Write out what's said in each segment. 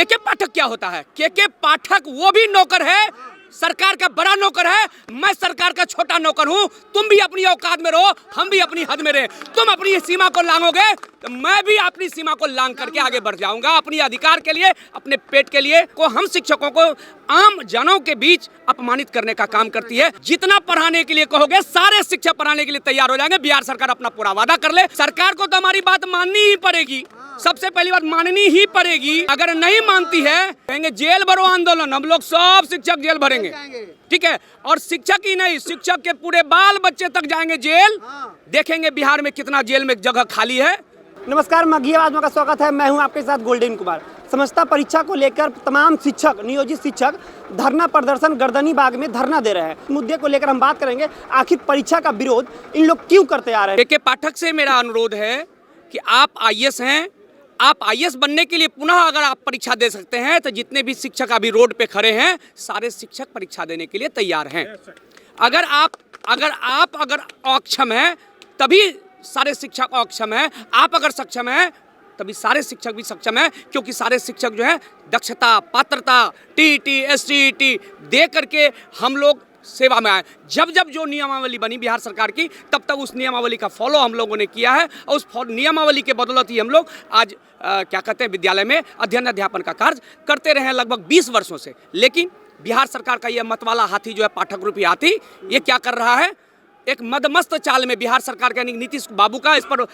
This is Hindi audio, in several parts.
के पाठक क्या होता है? के पाठक वो भी नौकर है, सरकार का बड़ा नौकर है, मैं सरकार का छोटा नौकर हूं। तुम भी अपनी औकात में रहो, हम भी अपनी हद में रहे। तुम अपनी सीमा को लांघोगे तो मैं भी अपनी सीमा को लांघ करके आगे बढ़ जाऊंगा अपनी अधिकार के लिए, अपने पेट के लिए। को हम शिक्षकों को आम जनों के बीच अपमानित करने का काम करती है। जितना पढ़ाने के लिए कहोगे सारे शिक्षक पढ़ाने के लिए तैयार हो जाएंगे। बिहार सरकार अपना पूरा वादा कर ले। सरकार को तो हमारी बात माननी ही पड़ेगी, सबसे पहली बात माननी ही पड़ेगी। अगर नहीं मानती है कहेंगे जेल भरो आंदोलन, हम लोग सब शिक्षक जेल भरेंगे, ठीक है। और शिक्षक ही नहीं, शिक्षक के पूरे बाल बच्चे तक जाएंगे जेल। देखेंगे बिहार में कितना जेल में जगह खाली है। नमस्कार, मघी आवाज में का स्वागत है। मैं हूं आपके साथ गोल्डन कुमार। समझता परीक्षा को लेकर तमाम शिक्षक, नियोजित शिक्षक धरना प्रदर्शन गर्दनी बाग में धरना दे रहे हैं। मुद्दे को लेकर हम बात करेंगे, आखिर परीक्षा का विरोध इन लोग क्यों करते आ रहे हैं। के पाठक से मेरा अनुरोध है कि आप आईएएस हैं, आप आईएएस बनने के लिए पुनः अगर आप परीक्षा दे सकते हैं तो जितने भी शिक्षक अभी रोड पे खड़े हैं सारे शिक्षक परीक्षा देने के लिए तैयार हैं। अगर आप अक्षम हैं तभी सारे शिक्षक अक्षम हैं, आप अगर सक्षम हैं तभी सारे शिक्षक भी सक्षम हैं। क्योंकि सारे शिक्षक जो है दक्षता, पात्रता, टीईटी, एसटीईटी दे करके हम लोग सेवा में आए। जब जब जो नियमावली बनी बिहार सरकार की तब तक उस नियमावली का फॉलो हम लोगों ने किया है और उस नियमावली के बदौलत ही हम लोग आज क्या कहते हैं विद्यालय में अध्ययन अध्यापन का कार्य करते रहे हैं लगभग 20 वर्षों से। लेकिन बिहार सरकार का यह मतवाला हाथी जो है पाठक रूपी हाथी, ये क्या कर रहा है? एक मदमस्त चाल में बिहार सरकार का नीतीश बाबू का इस पर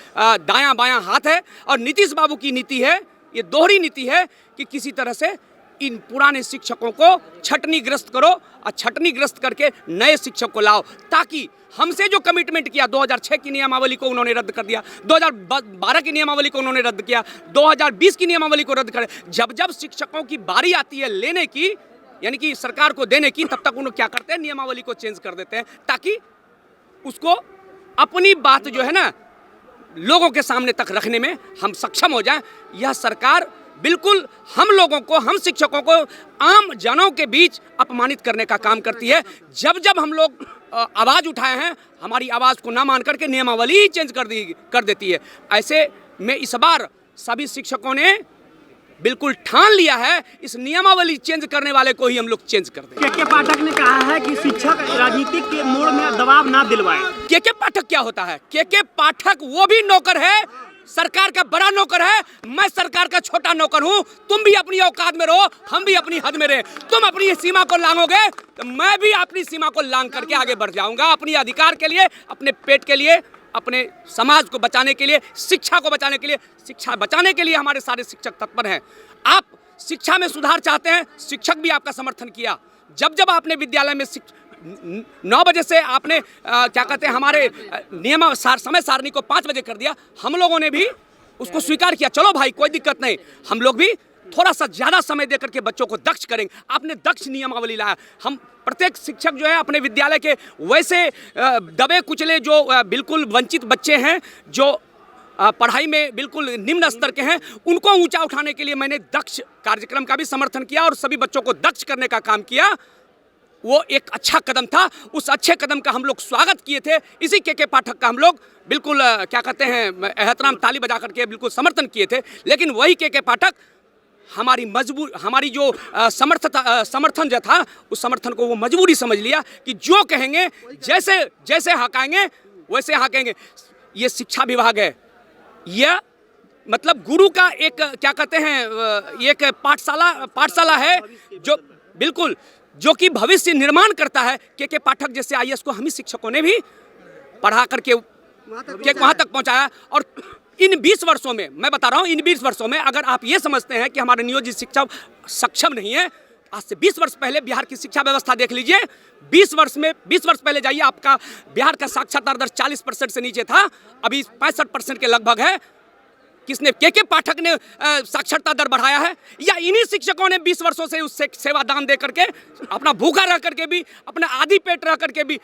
दायां बायां हाथ है। और नीतीश बाबू की नीति है, ये दोहरी नीति है कि किसी तरह से इन पुराने शिक्षकों को छटनीग्रस्त करो और छटनीग्रस्त करके नए शिक्षक को लाओ, ताकि हमसे जो कमिटमेंट किया 2006 की नियमावली को उन्होंने रद्द कर दिया, 2012 की नियमावली को उन्होंने रद्द किया, 2020 की नियमावली को रद्द कर। जब जब शिक्षकों की बारी आती है लेने की, यानी कि सरकार को देने की, तब तक उन्होंने क्या करते हैं नियमावली को चेंज कर देते हैं ताकि उसको अपनी बात जो है ना लोगों के सामने तक रखने में हम सक्षम हो जाएं। यह सरकार बिल्कुल हम लोगों को, हम शिक्षकों को आम जनों के बीच अपमानित करने का काम करती है। जब जब हम लोग आवाज़ उठाए हैं हमारी आवाज़ को ना मान करके नियमावली ही चेंज कर देती है। ऐसे में इस बार सभी शिक्षकों ने बिल्कुल ठान लिया है इस नियमावली चेंज करने वाले को ही हम लोग चेंज कर देंगे। के पाठक ने कहा है कि शिक्षक राजनीतिक के मोड़ में दबाव ना दिलवाएं। के पाठक क्या होता है? के पाठक वो भी नौकर है, सरकार का बड़ा नौकर है, मैं सरकार का छोटा नौकर हूं। तुम भी अपनी औकात में रहो, हम भी अपनी हद में रहे। तुम अपनी सीमा को लांघोगे तो मैं भी अपनी सीमा को लांघ करके आगे बढ़ जाऊंगा अपनी अधिकार के लिए, अपने पेट के लिए, अपने समाज को बचाने के लिए, शिक्षा को बचाने के लिए। शिक्षा बचाने के लिए हमारे सारे शिक्षक तत्पर हैं। आप शिक्षा में सुधार चाहते हैं, शिक्षक भी आपका समर्थन किया। जब जब आपने विद्यालय में 9 बजे से आपने क्या कहते हैं हमारे नियम समय सारणी को 5 बजे कर दिया, हम लोगों ने भी उसको स्वीकार किया। चलो भाई कोई दिक्कत नहीं, हम लोग भी थोड़ा सा ज़्यादा समय दे करके बच्चों को दक्ष करेंगे। आपने दक्ष नियमावली लाया। हम प्रत्येक शिक्षक जो है अपने विद्यालय के वैसे दबे कुचले जो बिल्कुल वंचित बच्चे हैं, जो पढ़ाई में बिल्कुल निम्न स्तर के हैं, उनको ऊंचा उठाने के लिए मैंने दक्ष कार्यक्रम का भी समर्थन किया और सभी बच्चों को दक्ष करने का काम किया। वो एक अच्छा कदम था, उस अच्छे कदम का हम लोग स्वागत किए थे। इसी के पाठक का हम लोग बिल्कुल क्या कहते हैं एहतराम ताली बजा करके बिल्कुल समर्थन किए थे। लेकिन वही के पाठक हमारी जो समर्थन जो था उस समर्थन को वो मजबूरी समझ लिया कि जो कहेंगे जैसे हकाएंगे वैसे हकाएंगे। ये शिक्षा विभाग है, यह मतलब गुरु का एक क्या कहते हैं एक पाठशाला है जो बिल्कुल जो कि भविष्य निर्माण करता है। के पाठक जैसे आईएएस को हम ही शिक्षकों ने भी पढ़ा करके वहाँ तक पहुँचाया। और इन 20 वर्षों में मैं बता रहा हूँ, इन 20 वर्षों में अगर आप ये समझते हैं कि हमारे नियोजित शिक्षक सक्षम नहीं है, आज से 20 वर्ष पहले बिहार की शिक्षा व्यवस्था देख लीजिए। 20 वर्ष पहले जाइए, आपका बिहार का साक्षरता दर 40% से नीचे था, अभी 65% के लगभग है। किसने? के पाठक ने साक्षरता दर बढ़ाया है या इन्हीं शिक्षकों ने 20 वर्षों से उससे सेवादान दे करके अपना भूखा रह करके भी, अपना आधी पेट रह करके भी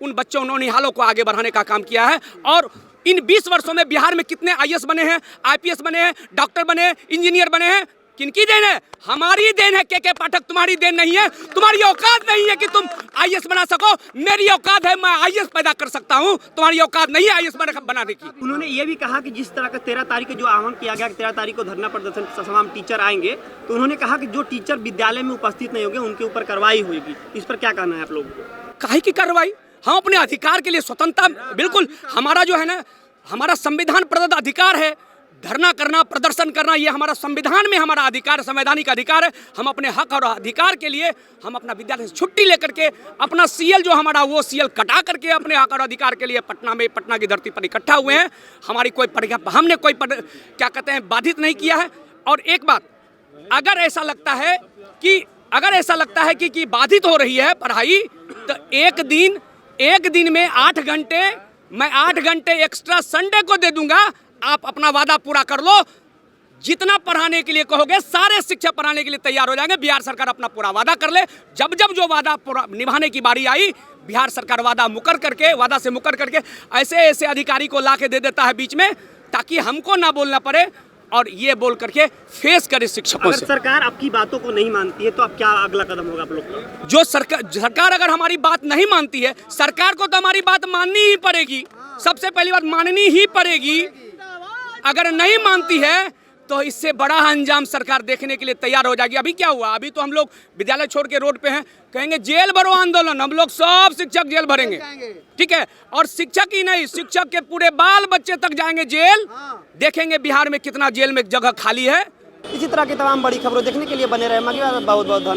उन बच्चों नौनिहालों को आगे बढ़ाने का काम किया है। और इन 20 वर्षों में बिहार में कितने आईएएस बने हैं, आईपीएस बने हैं, डॉक्टर बने हैं, इंजीनियर बने हैं, किनकी देन है? हमारी देन है। के पाठक, तुम्हारी देन नहीं है। तुम्हारी औकात नहीं है कि तुम आईएएस बना सको। मेरी औकात है, मैं आईएएस पैदा कर सकता हूँ। तुम्हारी औकात नहीं है आईएएस बनाने की। उन्होंने ये भी कहा कि जिस तरह का 13 तारीख को जो आह्वान किया गया कि 13 तारीख को धरना प्रदर्शन तमाम टीचर आएंगे, तो उन्होंने कहा कि जो टीचर विद्यालय में उपस्थित नहीं होंगे उनके ऊपर कार्रवाई होगी। इस पर क्या कहना है आप लोगों को? काहे की कार्रवाई? हम अपने अधिकार के लिए स्वतंत्रता, बिल्कुल हमारा जो है ना, हमारा संविधान प्रदत्त अधिकार है धरना करना, प्रदर्शन करना। ये हमारा संविधान में हमारा अधिकार, संवैधानिक अधिकार है। हम अपने हक और अधिकार के लिए हम अपना विद्यालय से छुट्टी लेकर के अपना सीएल जो हमारा वो सीएल कटा करके अपने हक और अधिकार के लिए पटना की धरती पर इकट्ठा हुए हैं। हमारी कोई हमने कोई क्या कहते हैं बाधित नहीं किया है। और एक बात, अगर ऐसा लगता है कि बाधित हो रही है पढ़ाई, तो एक दिन में 8 घंटे, मैं 8 घंटे एक्स्ट्रा संडे को दे दूंगा। आप अपना वादा पूरा कर लो। जितना पढ़ाने के लिए कहोगे सारे शिक्षक पढ़ाने के लिए तैयार हो जाएंगे। बिहार सरकार अपना पूरा वादा कर ले। जब जो वादा पूरा निभाने की बारी आई, बिहार सरकार वादा से मुकर करके ऐसे अधिकारी को ला के दे देता है बीच में, ताकि हमको ना बोलना पड़े और ये बोल करके फेस करे शिक्षकों से। अगर सरकार आपकी बातों को नहीं मानती है तो अब क्या अगला कदम होगा आप लोग का? जो सरकार अगर हमारी बात नहीं मानती है, सरकार को तो हमारी बात माननी ही पड़ेगी। सबसे पहली बात माननी ही पड़ेगी। अगर नहीं मानती है तो इससे बड़ा अंजाम सरकार देखने के लिए तैयार हो जाएगी। अभी क्या हुआ? अभी तो हम लोग विद्यालय छोड़ के रोड पे हैं, कहेंगे जेल भरो आंदोलन। हम लोग सब शिक्षक जेल भरेंगे, ठीक है। और शिक्षक ही नहीं, शिक्षक के पूरे बाल बच्चे तक जाएंगे जेल। देखेंगे बिहार में कितना जेल में जगह खाली है। इसी तरह की तमाम बड़ी खबरों देखने के लिए बने रहे। बहुत बहुत धन्यवाद।